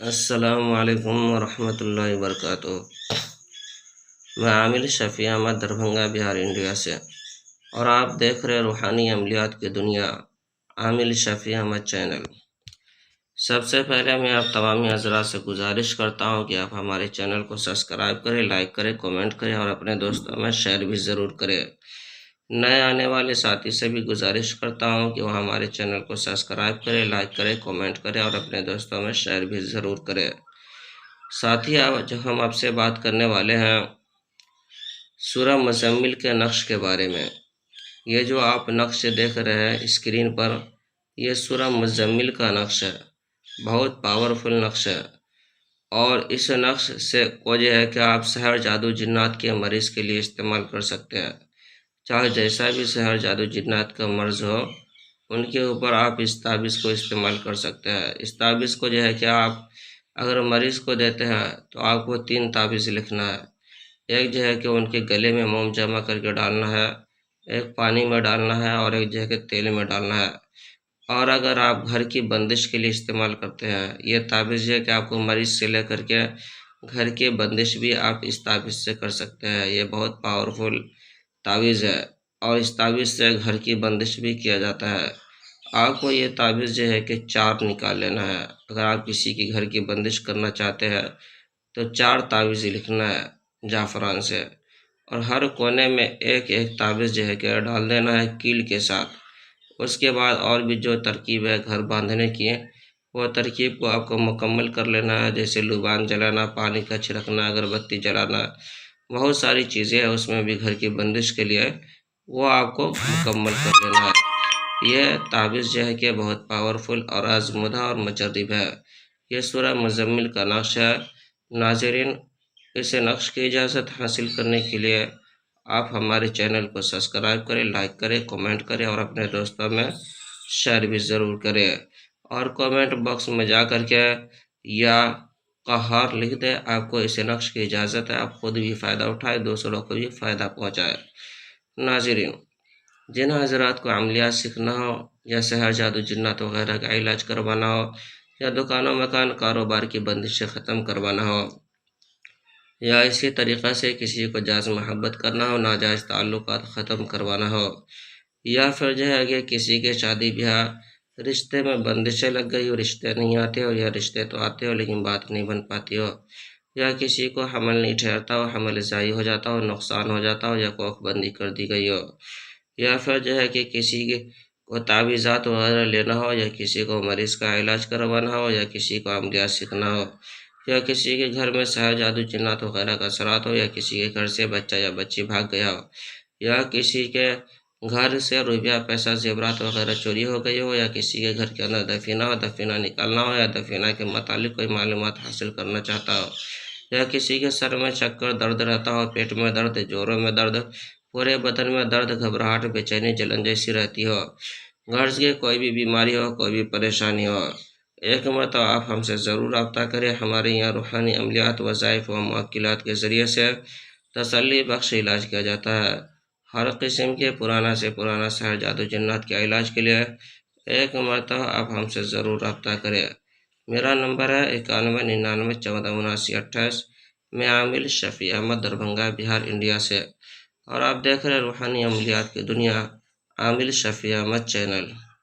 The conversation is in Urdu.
السلام علیکم ورحمۃ اللہ وبرکاتہ۔ میں عامل شفیع احمد دربھنگہ بہار انڈیا سے، اور آپ دیکھ رہے روحانی عملیات کی دنیا عامل شفیع احمد چینل۔ سب سے پہلے میں آپ تمامی حضرات سے گزارش کرتا ہوں کہ آپ ہمارے چینل کو سبسکرائب کریں، لائک کریں، کومنٹ کریں اور اپنے دوستوں میں شیئر بھی ضرور کریں۔ نئے آنے والے ساتھی سے بھی گزارش کرتا ہوں کہ وہ ہمارے چینل کو سبسکرائب کریں، لائک کریں، کومنٹ کریں اور اپنے دوستوں میں شیئر بھی ضرور کریں۔ ساتھی جو ہم آپ سے بات کرنے والے ہیں سورہ مزمل کے نقش کے بارے میں۔ یہ جو آپ نقش دیکھ رہے ہیں اسکرین پر، یہ سورہ مزمل کا نقش ہے، بہت پاورفل نقش ہے، اور اس نقش سے کو جو ہے کہ آپ سحر جادو جنات کے مریض کے لیے استعمال کر سکتے ہیں۔ چاہے جیسا بھی سحر جادو جنات کا مرض ہو، ان کے اوپر آپ اس تعویذ کو استعمال کر سکتے ہیں۔ اس تعویذ کو جو ہے کہ آپ اگر مریض کو دیتے ہیں تو آپ کو 3 تعویذ لکھنا ہے۔ ایک جو ہے کہ ان کے گلے میں موم جمع کر کے ڈالنا ہے، ایک پانی میں ڈالنا ہے، اور ایک جو ہے کہ تیل میں ڈالنا ہے۔ اور اگر آپ گھر کی بندش کے لیے استعمال کرتے ہیں، یہ تعویذ ہے کہ آپ کو مریض سے لے کر کے گھر کے بندش بھی آپ اس تعویذ سے کر سکتے ہیں۔ یہ بہت پاورفل تعویذ ہے، اور اس تعویذ سے گھر کی بندش بھی کیا جاتا ہے۔ آپ کو یہ تعویذ جو ہے کہ 4 نکال لینا ہے۔ اگر آپ کسی کی گھر کی بندش کرنا چاہتے ہیں تو 4 تعویذ لکھنا ہے جعفران سے، اور ہر کونے میں ایک ایک تعویذ جو ہے کہ ڈال دینا ہے کیل کے ساتھ۔ اس کے بعد اور بھی جو ترکیب ہے گھر باندھنے کی، وہ ترکیب کو آپ کو مکمل کر لینا ہے، جیسے لبان جلانا، پانی کا چھڑکنا، اگربتی جلانا، بہت ساری چیزیں ہیں اس میں بھی گھر کی بندش کے لیے، وہ آپ کو مکمل کر لینا ہے۔ یہ تعویذ جو ہے کہ بہت پاورفل اور آزمودہ اور مجرب ہے۔ یہ سورہ مزمل کا نقش ہے۔ ناظرین، اس نقش کی اجازت حاصل کرنے کے لیے آپ ہمارے چینل کو سبسکرائب کریں، لائک کریں، کومنٹ کریں اور اپنے دوستوں میں شیئر بھی ضرور کریں، اور کومنٹ باکس میں جا کر کے یا قہار لکھ دیں۔ آپ کو اس نقش کی اجازت ہے، آپ خود بھی فائدہ اٹھائیں، دوسروں کو بھی فائدہ پہنچائیں۔ ناظرین، جن حضرات کو عملیات سیکھنا ہو، یا سحر جادو جنات وغیرہ کا علاج کروانا ہو، یا دکانوں مکان کاروبار کی بندشیں ختم کروانا ہو، یا اسی طریقہ سے کسی کو جائز محبت کرنا ہو، ناجائز تعلقات ختم کروانا ہو، یا پھر جو ہے کہ کسی کے شادی بیاہ رشتے میں بندشیں لگ گئی ہو، رشتے نہیں آتے ہو، یا رشتے تو آتے ہو لیکن بات نہیں بن پاتی ہو، یا کسی کو حمل نہیں ٹھہرتا ہو، حمل ضائع ہو جاتا ہو، نقصان ہو جاتا ہو، یا کوکھ بندی کر دی گئی ہو، یا پھر جو ہے کہ کسی کو تعویذات وغیرہ لینا ہو، یا کسی کو مریض کا علاج کروانا ہو، یا کسی کو عملیات سیکھنا ہو، یا کسی کے گھر میں سحر جادو جنات وغیرہ کا اثرات ہو، یا کسی کے گھر سے بچہ یا بچی بھاگ گیا ہو، یا کسی کے گھر سے روپیہ پیسہ زیورات وغیرہ چوری ہو گئی ہو، یا کسی کے گھر کے اندر دفینہ ہو، دفینہ نکالنا ہو، یا دفینہ کے متعلق کوئی معلومات حاصل کرنا چاہتا ہو، یا کسی کے سر میں چکر درد رہتا ہو، پیٹ میں درد، جوڑوں میں درد، پورے بدن میں درد، گھبراہٹ، بے چینی، جلن جیسی رہتی ہو، غرض کی کوئی بھی بیماری ہو، کوئی بھی پریشانی ہو، ایک مرتبہ آپ ہم سے ضرور رابطہ کریں۔ ہمارے یہاں روحانی عملیات، وظائف و موکلات کے ذریعے سے تسلی بخش علاج کیا جاتا ہے۔ ہر قسم کے پرانا سے پرانا سحر جادو جنات کے علاج کے لیے ایک مرتبہ آپ ہم سے ضرور رابطہ کریں۔ میرا نمبر ہے 9199147928۔ میں عامل شفیع احمد دربھنگہ بہار انڈیا سے، اور آپ دیکھ رہے روحانی عملیات کی دنیا عامل شفیع احمد چینل۔